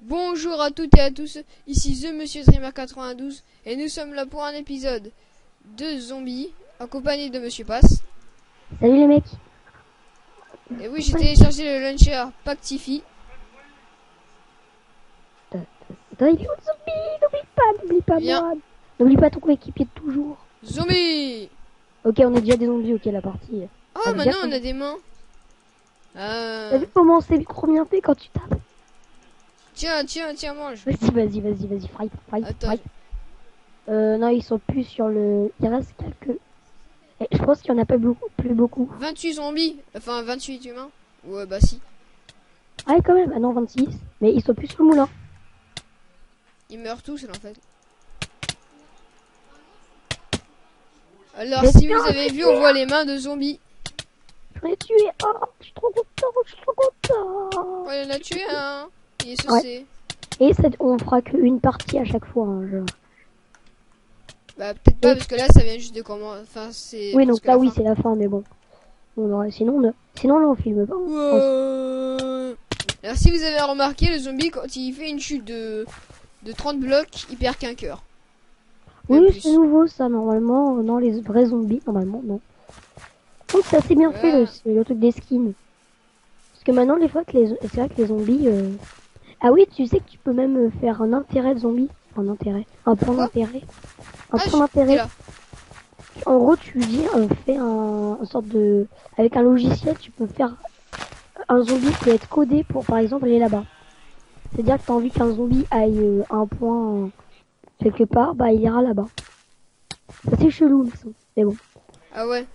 Bonjour à toutes et à tous, ici The Monsieur Dreamer 92 et nous sommes là pour un épisode de zombies en compagnie de Monsieur Pass. Salut les mecs. Et oui, j'ai téléchargé le launcher Pactify. Attends, il est où le zombie? N'oublie pas Viens. moi. N'oublie pas ton coéquipier de toujours. Zombie. Ok, on est déjà des zombies, ok la partie. Oh, maintenant on a des mains. T'as vu comment c'est trop bien fait quand tu tapes? Tiens, mange. Vas-y, fight. Attends. Non, ils sont plus sur le... Il reste quelques... Et je pense qu'il y en a pas beaucoup, plus beaucoup. 28 zombies, enfin 28 humains. Ouais, bah si. Ah quand même, ah non 26. Mais ils sont plus sur le moulin. Ils meurent tous en fait. Alors Mais si tiens, vous avez vu, on voit les mains de zombies. Je l'ai tué, oh, je suis trop content. Oh, il en a tué un. Il est saucé. Ouais. Et on fera qu'une partie à chaque fois, hein, genre. Bah peut-être pas parce que là ça vient juste de comment. Enfin c'est. Oui donc là oui fin. c'est la fin mais bon. Sinon là on filme pas. Ouais. Alors si vous avez remarqué, le zombie quand il fait une chute de 30 blocs, il perd qu'un cœur. Oui c'est nouveau ça normalement. Non les vrais zombies normalement non. Donc c'est assez bien fait le truc des skins. Parce que maintenant les fois que c'est vrai que les zombies. Ah oui tu sais que tu peux même faire un intérêt de zombie. Un point d'intérêt. Point d'intérêt. En gros, tu dis, fais une sorte de... Avec un logiciel, tu peux faire... Un zombie peut être codé pour, par exemple, aller là-bas. C'est-à-dire que tu as envie qu'un zombie aille un point quelque part, bah il ira là-bas. C'est chelou, mais bon. Ah ouais.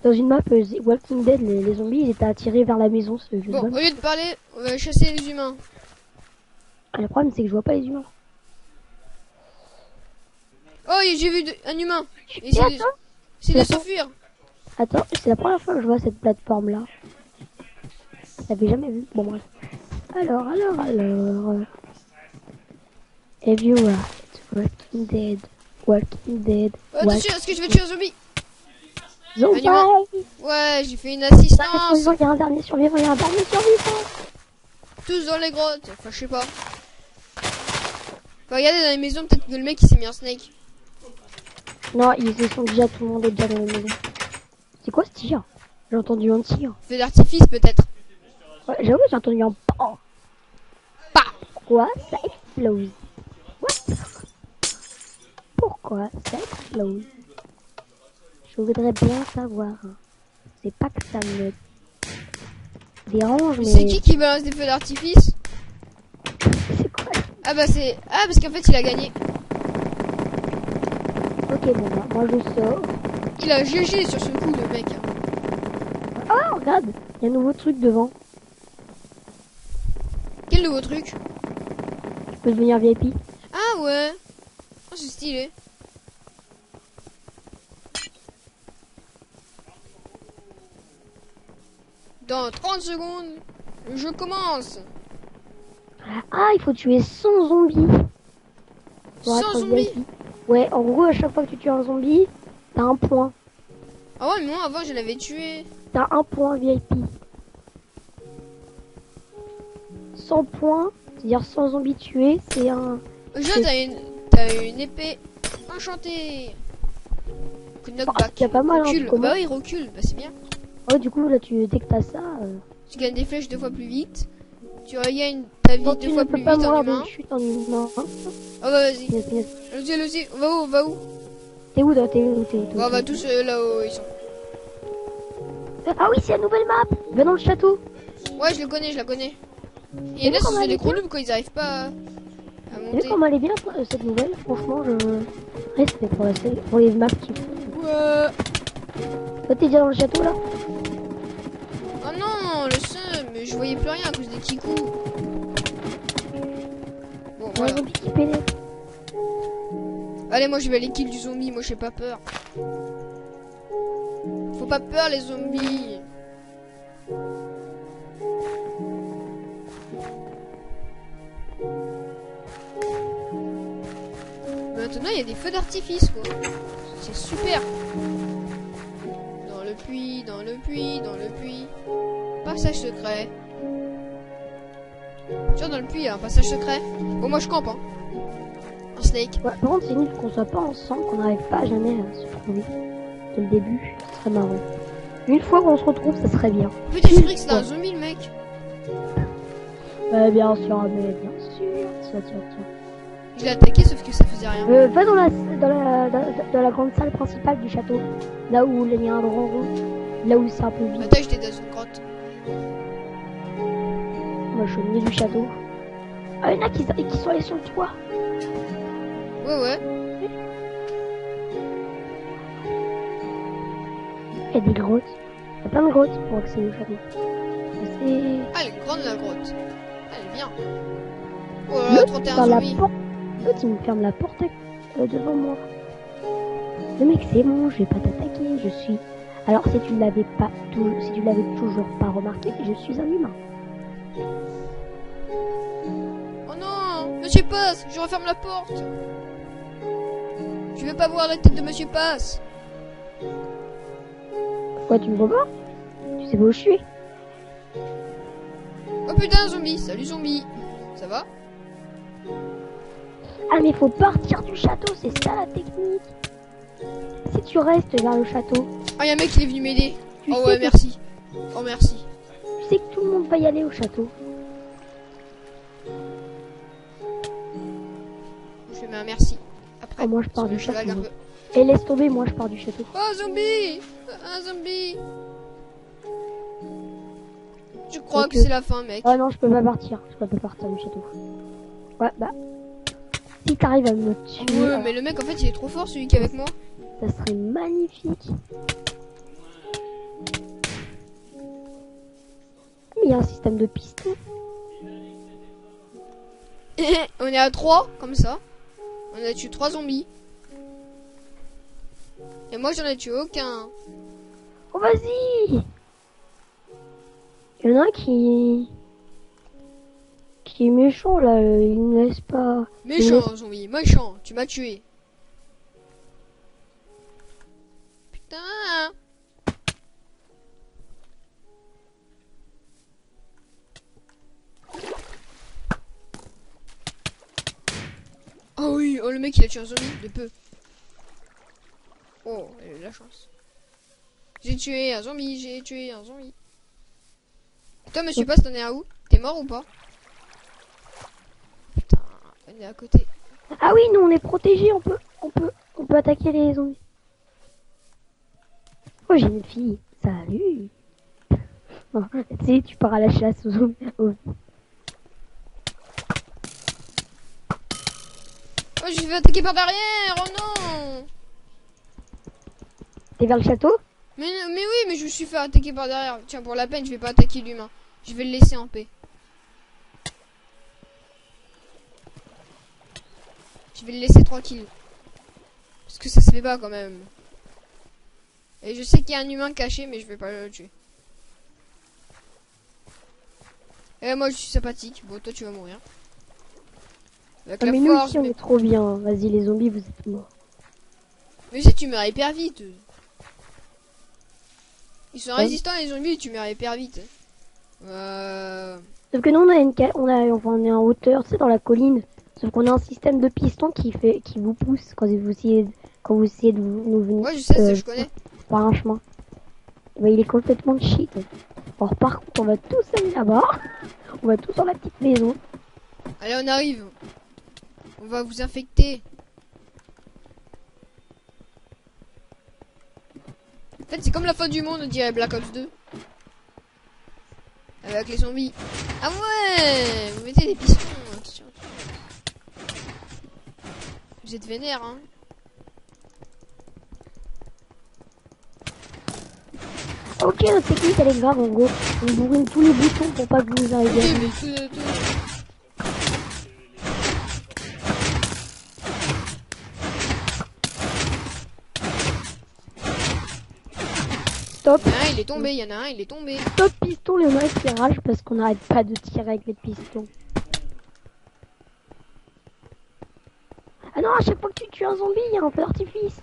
Dans une map Walking Dead, les zombies, ils étaient attirés vers la maison. Bon, au lieu de parler, on va chasser les humains. Ah, le problème, c'est que je vois pas les humains. Oh, j'ai vu un humain. C'est de s'enfuir. Attends, c'est la première fois que je vois cette plateforme-là. Je l'avais jamais vu. Bon, bref. Alors. Have you watched Walking Dead. Oh, attention, est-ce que je vais tuer un zombie? Zombie. Ouais, j'ai fait une assistance. Il y a un dernier survivant. Tous dans les grottes. Enfin, je sais pas. Enfin, regardez dans les maisons, peut-être que le mec il s'est mis en snake. Non, ils sont déjà, tout le monde est déjà dans la maison. C'est quoi ce tir? J'ai entendu un tir. Feu d'artifice peut-être. Ouais, j'avoue, j'ai entendu un PAH. Pourquoi ça explose? What? Pourquoi ça explose? Je voudrais bien savoir. C'est pas que ça me dérange, mais... C'est qui balance des feux d'artifice? C'est quoi? Ah bah c'est... Ah parce qu'en fait il a gagné. Ok, bon bah, moi je sors. Il a GG sur ce coup le mec. Oh, regarde, il y a un nouveau truc devant. Quel nouveau truc? Tu peux devenir VIP. Ah ouais. Oh, c'est stylé. Dans 30 secondes, le jeu commence. Ah, il faut tuer 100 zombies. 100 zombies? Ouais, en gros, à chaque fois que tu tues un zombie, t'as un point. Ah ouais, mais moi avant je l'avais tué. T'as un point VIP. 100 points, c'est-à-dire 100 zombies tués, c'est un... T'as une épée enchantée. Knockback. Il y a pas mal, recule. Hein, bah oui, il recule, bah c'est bien. Ouais, du coup, là, dès que t'as ça... Tu gagnes des flèches 2 fois plus vite. Tu regagnes ta vie 2 fois plus vite en humain. En humain. Oh bah vas-y. Allez-y. On va où? T'es où? On va tous là-haut, ils sont. Ah oui, c'est la nouvelle map. Va dans le château. Ouais, je la connais. Il y en a qui sont des gros noobs quand ils arrivent pas à monter. Tu sais comment elle est bien cette nouvelle? Franchement, respect pour les maps qui font. Ouais. Toi, t'es déjà dans le château là? Oh non, le seum, mais je voyais plus rien à cause des kikous. Bon, voilà. Allez, moi je vais aller kill du zombie, moi j'ai pas peur. Faut pas peur les zombies. Maintenant il y a des feux d'artifice quoi. C'est super. Dans le puits. Passage secret. Tu vois, dans le puits, il y a un passage secret. Bon, moi, je campe, hein. Un snake. Ouais, par contre, c'est nul qu'on soit pas ensemble, qu'on n'arrive pas jamais à se trouver. Dès le début, ce serait marrant. Une fois qu'on se retrouve, ça serait bien. Putain, j'ai cru que c'était un zombie, le mec. Bien sûr, mais bien sûr. Tiens. Je l'ai attaqué, sauf que ça faisait rien. Va dans la grande salle principale du château. Là où il y a un grand rond. Là où c'est un peu vide. Attends, j'étais dans une grotte. Moi, je suis au milieu du château. Ah, il y en a qui sont allés sur le toit. Ouais. Il y a des grottes. Il y a plein de grottes pour accéder au château. Ah, elle est grande, la grotte. Elle est bien. Oh là là, 31 zombies. L'autre, il me ferme la porte devant moi. Le mec, c'est bon, je vais pas t'attaquer. Je suis... Alors, si tu l'avais toujours pas remarqué, je suis un humain. Oh non, Monsieur Passe, je referme la porte. Je veux pas voir la tête de Monsieur Passe. Pourquoi tu me vois pas? Tu sais pas où je suis? Oh putain, zombie. Salut, zombie. Ça va? Ah, mais faut partir du château, c'est ça la technique. Si tu restes vers le château... Ah, y'a un mec qui est venu m'aider. Oh ouais, merci. Oh, merci. Tu sais que tout le monde va y aller au château. Je mets un merci. Après, moi je pars du château. Un peu. Et laisse tomber, moi je pars du château. Oh, zombie! Un zombie! Je crois que c'est la fin, mec. Ah non, je peux pas partir. Je peux pas partir du château. Ouais, bah... Si t'arrives à me tuer... Ouais, mais le mec, en fait, il est trop fort, celui qui est avec moi. Ça serait magnifique. Mais il y a un système de piston. On est à 3, comme ça. On a tué 3 zombies. Et moi, j'en ai tué aucun. Oh, vas-y! Il y en a un qui est méchant, là. Il ne laisse pas... Méchant, zombie. Méchant. Tu m'as tué. Putain. Oh oui, oh le mec il a tué un zombie de peu. Oh, elle a eu de la chance. J'ai tué un zombie. Toi, monsieur Passe, t'en es à où? T'es mort ou pas? Putain, on est à côté. Ah oui, nous on est protégés, on peut attaquer les zombies. Oh, j'ai une fille. Salut. Oh, tu sais, tu pars à la chasse aux zombies. Oh. Oh, je vais attaquer par derrière. Oh non. T'es vers le château? Mais oui, mais je me suis fait attaquer par derrière. Tiens, pour la peine, je vais pas attaquer l'humain. Je vais le laisser en paix. Je vais le laisser tranquille. Parce que ça se fait pas quand même. Et je sais qu'il y a un humain caché, mais je vais pas le tuer. Et moi je suis sympathique. Bon, toi tu vas mourir. Avec la mais nous force, ici on est trop bien. Vas-y les zombies, vous êtes morts. Mais si tu meurs hyper vite. Ils sont résistants les zombies, tu meurs hyper vite. Sauf que nous on est en hauteur, tu sais, dans la colline. Sauf qu'on a un système de piston qui vous pousse quand vous essayez de nous venir. Ouais, je sais, ça je connais. Par un chemin. Bah, il est complètement cheat. Alors par contre, on va tous aller là-bas. On va tous dans la petite maison. Allez, on arrive. On va vous infecter. En fait, c'est comme la fin du monde, on dirait Black Ops 2. Avec les zombies. Ah ouais, vous mettez des pistons. Attention. Vous êtes vénère, hein. Ok, notre technique elle est grave en gros. On bourrine tous les boutons pour pas que vous arriviez. Stop. Il est tombé, il y en a un, il est tombé. Stop piston, il y en a qui rage parce qu'on n'arrête pas de tirer avec les pistons. Ah non, à chaque fois que tu tues un zombie, il y a un feu d'artifice.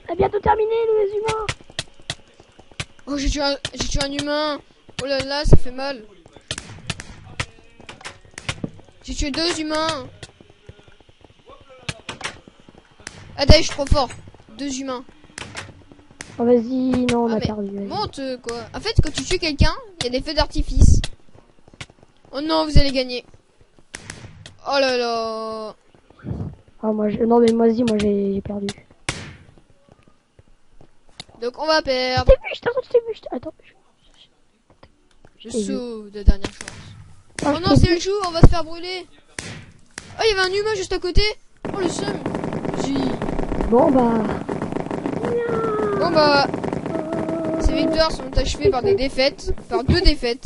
À bientôt terminé, les humains. Oh, j'ai tué un humain. Oh là là, ça fait mal. J'ai tué 2 humains. Ah d'ailleurs, je suis trop fort. 2 humains. Oh, vas-y, non, on Ah, a mais perdu. Vas-y. monte quoi. En fait, quand tu tues quelqu'un, il y a des feux d'artifice. Oh non, vous allez gagner. Oh là là. Ah, non, mais moi, vas-y, moi, j'ai perdu. Donc on va Je perdre. t'ai vu, attends. Le t'ai vu. saut de dernière chance. Ah, Oh je non, t'ai c'est vu. le jour, on va se faire brûler. Oh, il y avait un humain juste à côté. Oh le seum. Si. Bon, bah. Bon bah, ces victoires sont achevées par des défaites, par 2 défaites.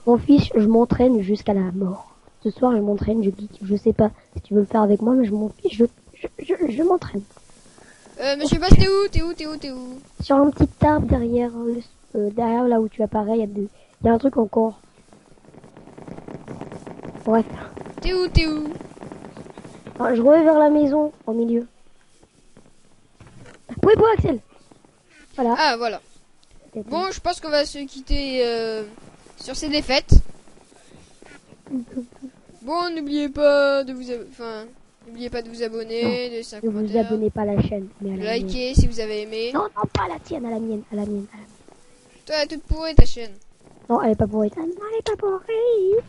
Mon fils, je m'entraîne jusqu'à la mort. Ce soir, je m'entraîne, je sais pas si tu veux le faire avec moi, mais mon fils, je m'entraîne. Monsieur Bass, t'es où? Sur un petit arbre derrière, derrière là où tu apparais, il y a un truc encore. Bref. T'es où? Alors, je reviens vers la maison, au milieu. Oui, bon, Axel. Voilà. Ah voilà. C'était Bon, je pense qu'on va se quitter sur ces défaites. Bon, n'oubliez pas de vous abonner, de laisser un Ne vous commentaire, abonnez pas à la chaîne, mais à de la mienne. liker si vous avez aimé. Non, non, pas à la tienne, à la mienne, à la mienne. Toi, elle est toute pourrie ta chaîne. Non, elle est pas pourrie. Ah, non, elle est pas pourrie.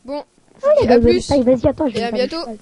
Bon, Ah, je vous dis à plus Vas-y, attends, je et vais à me faire du bientôt. cheval.